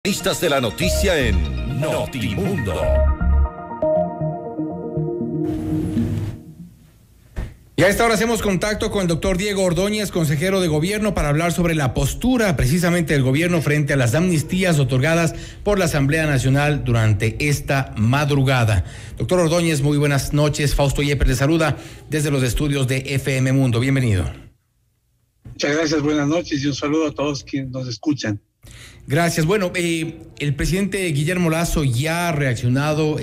Listas de la noticia en Notimundo. Y a esta hora hacemos contacto con el doctor Diego Ordóñez, consejero de gobierno, para hablar sobre la postura precisamente del gobierno frente a las amnistías otorgadas por la Asamblea Nacional durante esta madrugada. Doctor Ordóñez, muy buenas noches. Fausto Yepes le saluda desde los estudios de FM Mundo. Bienvenido. Muchas gracias, buenas noches y un saludo a todos quienes nos escuchan. Gracias. Bueno, el presidente Guillermo Lasso ya ha reaccionado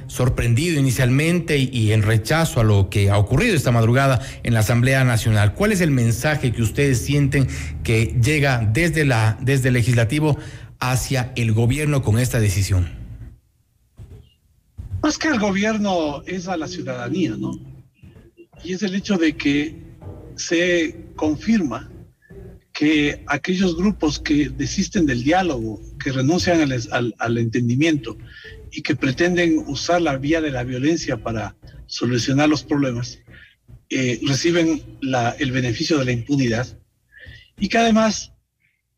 sorprendido inicialmente y en rechazo a lo que ha ocurrido esta madrugada en la Asamblea Nacional. ¿Cuál es el mensaje que ustedes sienten que llega desde el legislativo hacia el gobierno con esta decisión? Más que al gobierno es a la ciudadanía, ¿no? Y es el hecho de que se confirma que aquellos grupos que desisten del diálogo, que renuncian al entendimiento y que pretenden usar la vía de la violencia para solucionar los problemas, reciben el beneficio de la impunidad, y que además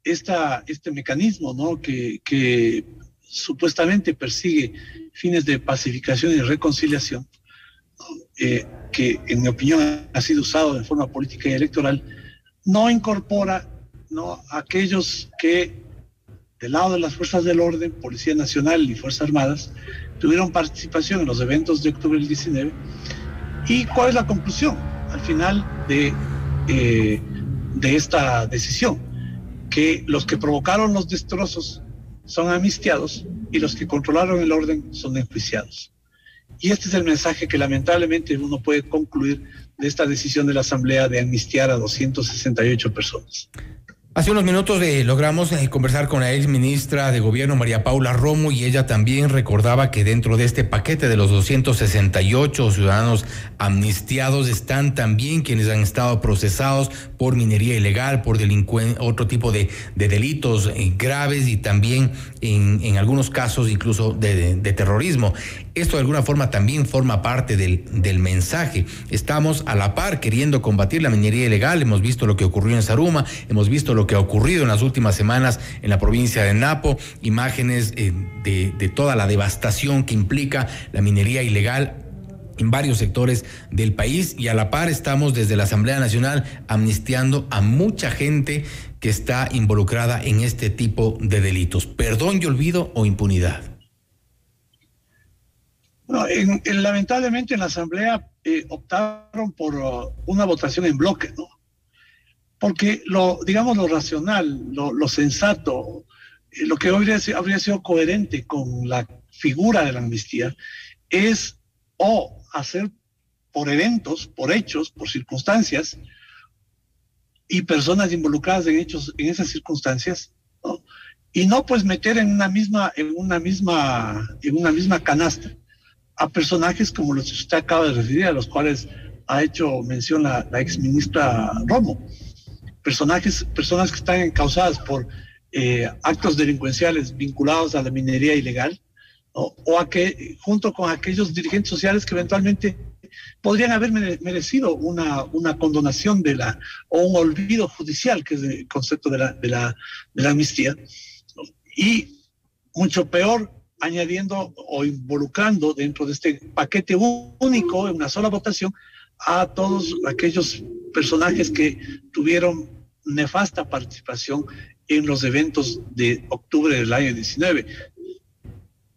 este mecanismo, ¿no?, que supuestamente persigue fines de pacificación y reconciliación, que en mi opinión ha sido usado de forma política y electoral, no incorpora, ¿no?, a aquellos que del lado de las fuerzas del orden, Policía Nacional y Fuerzas Armadas, tuvieron participación en los eventos de octubre del 19. ¿Y cuál es la conclusión al final de esta decisión? Que los que provocaron los destrozos son amnistiados y los que controlaron el orden son enjuiciados. Y este es el mensaje que lamentablemente uno puede concluir de esta decisión de la Asamblea de amnistiar a 268 personas. Hace unos minutos logramos conversar con la ex ministra de Gobierno, María Paula Romo, y ella también recordaba que dentro de este paquete de los 268 ciudadanos amnistiados están también quienes han estado procesados por minería ilegal, por otro tipo de delitos graves y también en algunos casos incluso de terrorismo. Esto de alguna forma también forma parte del mensaje. Estamos a la par queriendo combatir la minería ilegal. Hemos visto lo que ocurrió en Zaruma, hemos visto lo que ha ocurrido en las últimas semanas en la provincia de Napo, imágenes de toda la devastación que implica la minería ilegal en varios sectores del país, y a la par estamos desde la Asamblea Nacional amnistiando a mucha gente que está involucrada en este tipo de delitos. ¿Perdón y olvido o impunidad? No, lamentablemente en la Asamblea optaron por una votación en bloque, ¿no? Porque lo racional, lo sensato, lo que habría sido coherente con la figura de la amnistía es hacer por eventos, por hechos, por circunstancias y personas involucradas en hechos, en esas circunstancias, ¿no? Y no pues meter en una misma canasta a personajes como los que usted acaba de referir, a los cuales ha hecho mención la ex ministra Romo. Personas que están encausadas por actos delincuenciales vinculados a la minería ilegal, ¿no? Junto con aquellos dirigentes sociales que eventualmente podrían haber merecido una condonación o un olvido judicial, que es el concepto de la amnistía, ¿no? Y mucho peor, añadiendo o involucrando dentro de este paquete único, en una sola votación, a todos aquellos personajes que tuvieron nefasta participación en los eventos de octubre del año 19.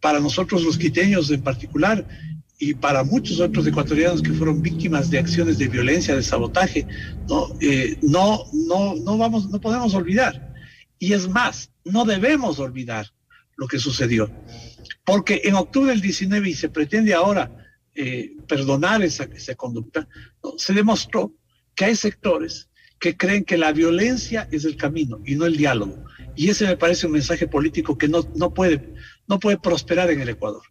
Para nosotros los quiteños en particular, y para muchos otros ecuatorianos que fueron víctimas de acciones de violencia, de sabotaje, no podemos olvidar. Y es más, no debemos olvidar lo que sucedió. Porque en octubre del 19, y se pretende ahora perdonar esa conducta, ¿no?, se demostró que hay sectores que creen que la violencia es el camino y no el diálogo. Y ese me parece un mensaje político que no puede prosperar en el Ecuador.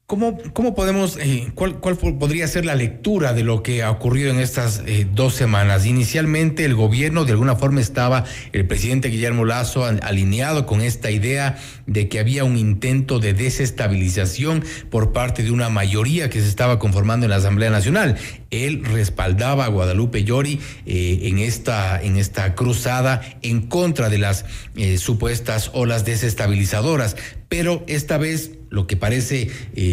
¿Cómo podemos, cuál podría ser la lectura de lo que ha ocurrido en estas 2 semanas? Inicialmente el gobierno, de alguna forma estaba el presidente Guillermo Lasso alineado con esta idea de que había un intento de desestabilización por parte de una mayoría que se estaba conformando en la Asamblea Nacional. Él respaldaba a Guadalupe Llori en esta cruzada en contra de las supuestas olas desestabilizadoras. Pero esta vez, lo que parece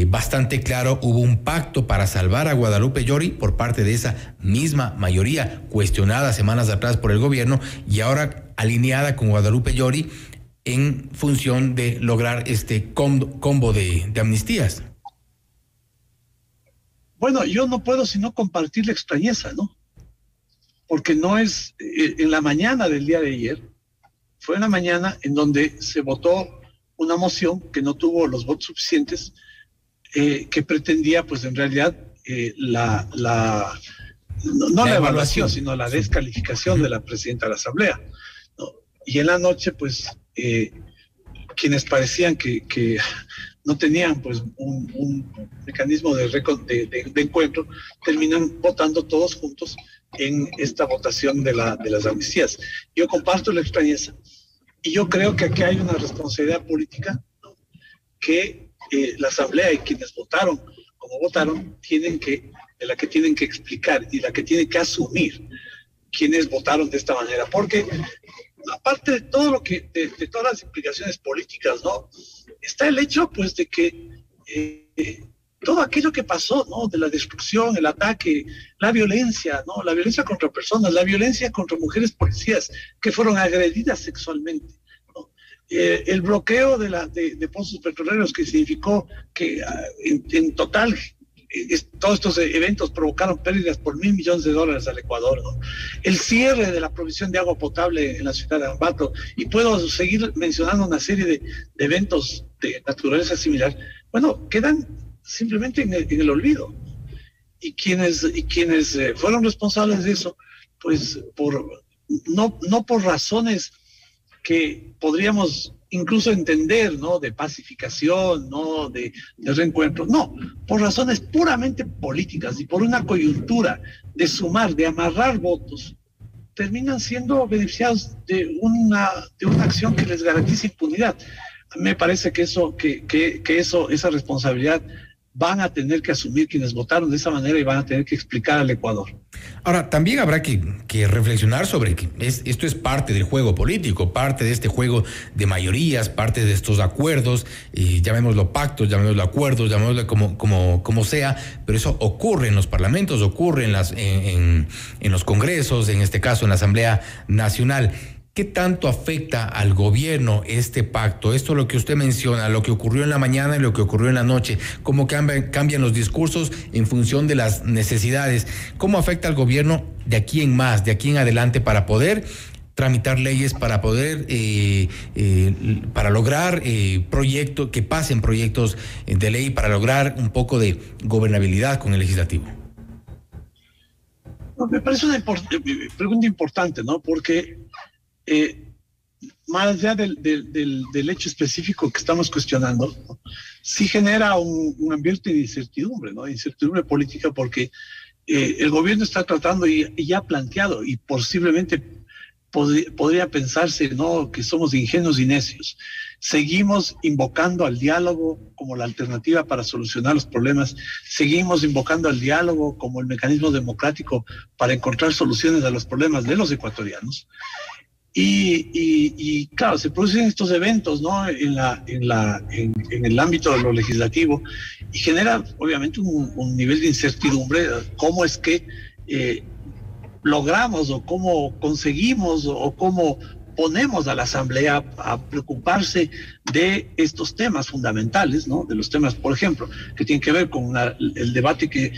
bastante claro, hubo un pacto para salvar a Guadalupe Llori por parte de esa misma mayoría, cuestionada semanas atrás por el gobierno y ahora alineada con Guadalupe Llori en función de lograr este combo de amnistías. Bueno, yo no puedo sino compartir la extrañeza, ¿no? Porque no es en la mañana del día de ayer, fue una mañana en donde se votó una moción que no tuvo los votos suficientes, que pretendía, pues en realidad, no la evaluación, sino la descalificación de la presidenta de la Asamblea, ¿no? Y en la noche, pues, quienes parecían que no tenían pues un mecanismo de encuentro, terminan votando todos juntos en esta votación de las amnistías. Yo comparto la extrañeza y yo creo que aquí hay una responsabilidad política, ¿no? Que la Asamblea y quienes votaron como votaron de la que tienen que explicar y la que tienen que asumir quienes votaron de esta manera, porque aparte de todo lo que, de todas las implicaciones políticas, ¿no? Está el hecho, pues, de que todo aquello que pasó, ¿no? De la destrucción, el ataque, la violencia, ¿no? La violencia contra personas, la violencia contra mujeres policías que fueron agredidas sexualmente, ¿no? El bloqueo de pozos petroleros que significó que en total todos estos eventos provocaron pérdidas por $1.000 millones al Ecuador, ¿no? El cierre de la provisión de agua potable en la ciudad de Ambato, y puedo seguir mencionando una serie de eventos de naturaleza similar, bueno, quedan simplemente en el olvido. Y quienes fueron responsables de eso, pues no por razones que podríamos incluso entender, ¿no? De pacificación, ¿no? De reencuentro, no, por razones puramente políticas y por una coyuntura de sumar, de amarrar votos, terminan siendo beneficiados de una acción que les garantiza impunidad. Me parece que esa responsabilidad van a tener que asumir quienes votaron de esa manera y van a tener que explicar al Ecuador. Ahora, también habrá que reflexionar sobre que esto es parte del juego político, parte de este juego de mayorías, parte de estos acuerdos, llamémoslo pactos, llamémoslo acuerdos, llamémoslo como sea, pero eso ocurre en los parlamentos, ocurre en los congresos, en este caso en la Asamblea Nacional. ¿Qué tanto afecta al gobierno este pacto? Esto lo que usted menciona, lo que ocurrió en la mañana y lo que ocurrió en la noche, cómo cambian los discursos en función de las necesidades. ¿Cómo afecta al gobierno de aquí en más, de aquí en adelante, para poder tramitar leyes, para poder, para lograr proyectos, que pasen proyectos de ley, para lograr un poco de gobernabilidad con el legislativo? Me parece una pregunta importante, ¿no? Porque más allá del hecho específico que estamos cuestionando, ¿no? Sí genera un ambiente de incertidumbre, ¿no? Incertidumbre política, porque el gobierno está tratando y ya ha planteado, y posiblemente podría pensarse, ¿no?, que somos ingenuos y necios. Seguimos invocando al diálogo como la alternativa para solucionar los problemas, seguimos invocando al diálogo como el mecanismo democrático para encontrar soluciones a los problemas de los ecuatorianos. Y claro, se producen estos eventos, ¿no?, en el ámbito de lo legislativo, y genera obviamente un nivel de incertidumbre. ¿Cómo es que logramos, o cómo conseguimos, o cómo ponemos a la Asamblea a preocuparse de estos temas fundamentales, ¿no? De los temas, por ejemplo, que tienen que ver con el debate que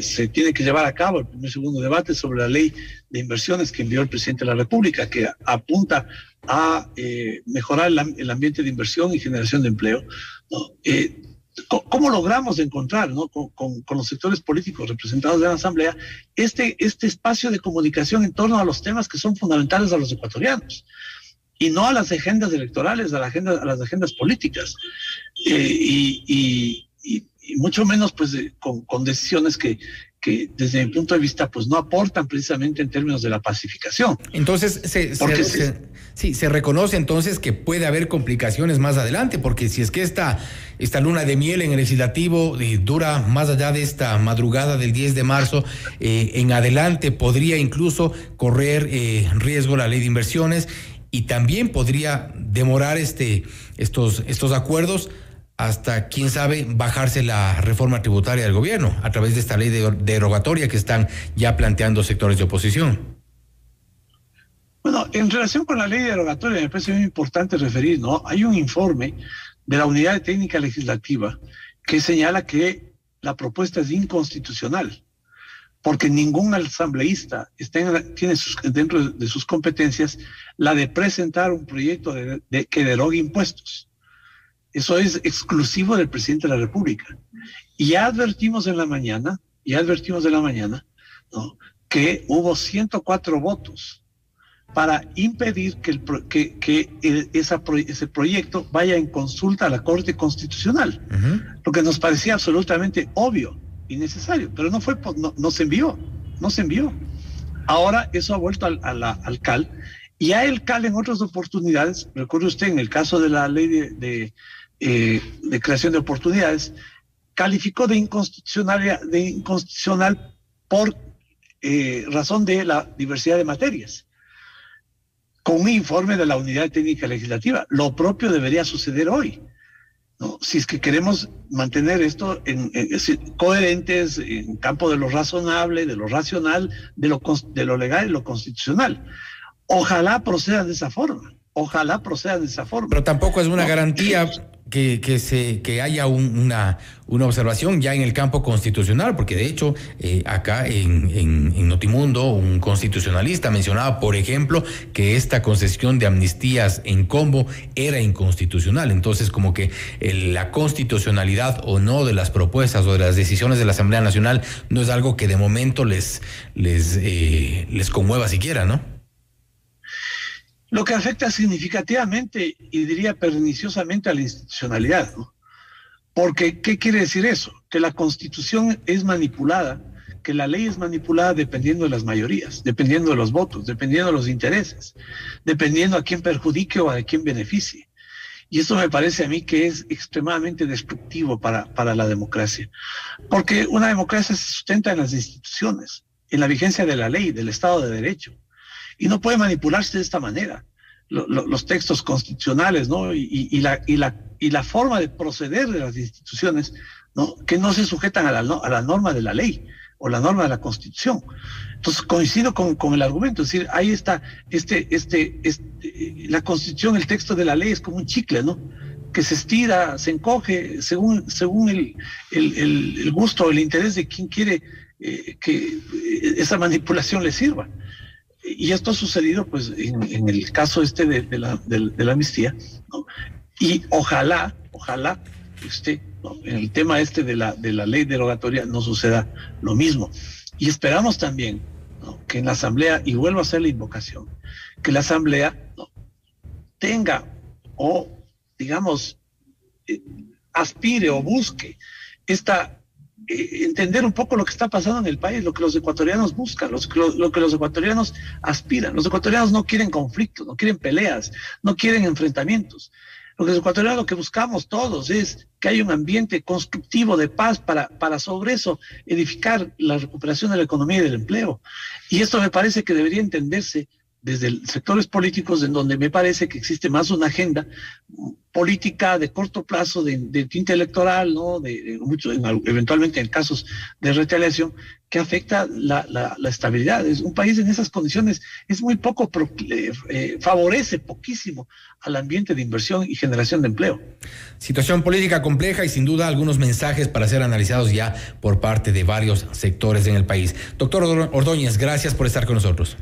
se tiene que llevar a cabo, el primer y segundo debate sobre la ley de inversiones que envió el presidente de la República, que apunta a mejorar el ambiente de inversión y generación de empleo, ¿no? ¿Cómo logramos encontrar, ¿no?, con los sectores políticos representados en la Asamblea este espacio de comunicación en torno a los temas que son fundamentales a los ecuatorianos, y no a las agendas electorales, a las agendas políticas? Y y mucho menos pues con decisiones que desde mi punto de vista pues no aportan precisamente en términos de la pacificación. Entonces se reconoce entonces que puede haber complicaciones más adelante, porque si es que esta luna de miel en el legislativo dura más allá de esta madrugada del 10 de marzo, en adelante podría incluso correr riesgo la ley de inversiones, y también podría demorar estos acuerdos hasta, quién sabe, bajarse la reforma tributaria del gobierno a través de esta ley derogatoria que están ya planteando sectores de oposición. Bueno, en relación con la ley derogatoria me parece muy importante referir, ¿no? Hay un informe de la Unidad de Técnica Legislativa que señala que la propuesta es inconstitucional, porque ningún asambleísta tiene dentro de sus competencias la de presentar un proyecto que derogue impuestos. Eso es exclusivo del presidente de la República. Y ya advertimos en la mañana, ¿no?, que hubo 104 votos para impedir que ese proyecto vaya en consulta a la Corte Constitucional, lo que nos parecía absolutamente obvio y necesario, pero no se envió. Ahora eso ha vuelto al CAL, y ya el CAL en otras oportunidades, recuerde usted en el caso de la ley de creación de oportunidades, calificó de inconstitucional por razón de la diversidad de materias, con un informe de la Unidad Técnica Legislativa. Lo propio debería suceder hoy, ¿no? Si es que queremos mantener esto coherentes en campo de lo razonable, de lo racional, de lo legal y lo constitucional. Ojalá procedan de esa forma. Pero tampoco es una garantía que haya una observación ya en el campo constitucional, porque de hecho acá en Notimundo un constitucionalista mencionaba, por ejemplo, que esta concesión de amnistías en combo era inconstitucional. Entonces, como que la constitucionalidad o no de las propuestas o de las decisiones de la Asamblea Nacional no es algo que de momento les conmueva siquiera, ¿no? Lo que afecta significativamente y diría perniciosamente a la institucionalidad, ¿no? Porque, ¿qué quiere decir eso? Que la Constitución es manipulada, que la ley es manipulada dependiendo de las mayorías, dependiendo de los votos, dependiendo de los intereses, dependiendo a quién perjudique o a quién beneficie. Y esto me parece a mí que es extremadamente destructivo para la democracia. Porque una democracia se sustenta en las instituciones, en la vigencia de la ley, del Estado de Derecho. Y no puede manipularse de esta manera los textos constitucionales, ¿no? Y la forma de proceder de las instituciones, ¿no?, que no se sujetan a la norma de la ley o la norma de la Constitución. Entonces coincido con el argumento, es decir, ahí está la Constitución, el texto de la ley es como un chicle, ¿no?, que se estira, se encoge según el gusto o el interés de quien quiere que esa manipulación le sirva. Y esto ha sucedido pues en el caso de la amnistía, ¿no? Y ojalá ¿no?, en el tema de la ley derogatoria no suceda lo mismo. Y esperamos también, ¿no?, que en la Asamblea, y vuelvo a hacer la invocación, que la Asamblea, ¿no?, tenga o digamos aspire o busque entender un poco lo que está pasando en el país, lo que los ecuatorianos buscan, lo que los ecuatorianos aspiran. Los ecuatorianos no quieren conflictos, no quieren peleas, no quieren enfrentamientos. Los ecuatorianos lo que buscamos todos es que haya un ambiente constructivo de paz para sobre eso edificar la recuperación de la economía y del empleo. Y esto me parece que debería entenderse desde sectores políticos, en donde me parece que existe más una agenda política de corto plazo, de tinte electoral, ¿no?, eventualmente en casos de retaliación, que afecta la estabilidad. Un país en esas condiciones es muy poco, favorece poquísimo al ambiente de inversión y generación de empleo. Situación política compleja y sin duda algunos mensajes para ser analizados ya por parte de varios sectores en el país. Doctor Ordóñez, gracias por estar con nosotros.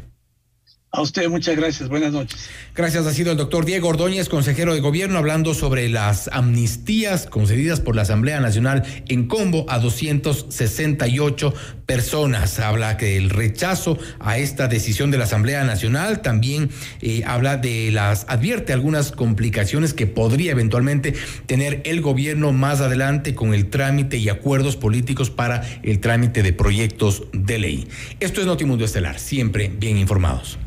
A usted muchas gracias, buenas noches. Gracias, ha sido el doctor Diego Ordóñez, consejero de gobierno, hablando sobre las amnistías concedidas por la Asamblea Nacional en Combo a 268 personas. Habla que el rechazo a esta decisión de la Asamblea Nacional también advierte algunas complicaciones que podría eventualmente tener el gobierno más adelante con el trámite y acuerdos políticos para el trámite de proyectos de ley. Esto es Notimundo Estelar, siempre bien informados.